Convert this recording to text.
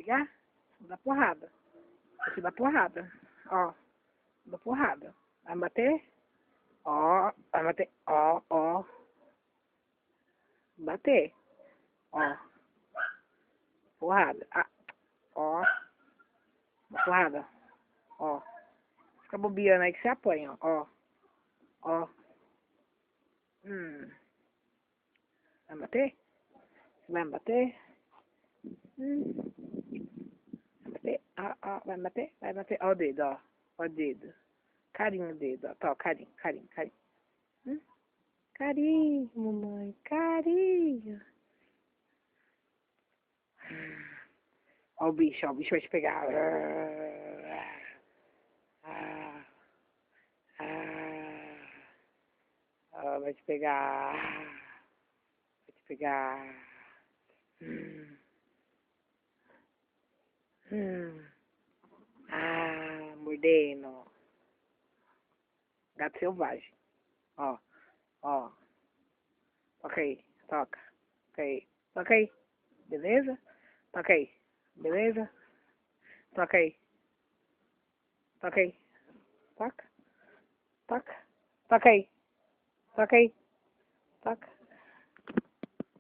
brigar? Vou dar porrada. Vou te dar porrada. Ó, dou porrada. Vai bater? Ó, vai bater. Ó, ó. Bater. Ó. Porrada. Ah, ó. Porrada. Ó. Fica bobeando aí que você apanha, ó. Ó. Vai bater? Vai me bater? Vai bater? Ó, vai me bater? Vai bater? Ó o dedo, ó. Ó o dedo. Carinho o dedo, ó. Tá, ó, carinho, carinho, carinho. Carinho, mamãe. Carinho. Ó o bicho vai te pegar. Ó, vai te pegar. Vai te pegar. Mordendo. Gato selvagem. Ó, ó. Toca aí, toca. Toca aí. Toca aí. Beleza? Toca aí. Beleza? Toca aí. Toca aí. Toca. Toca. Toca aí. Toca aí. Toca.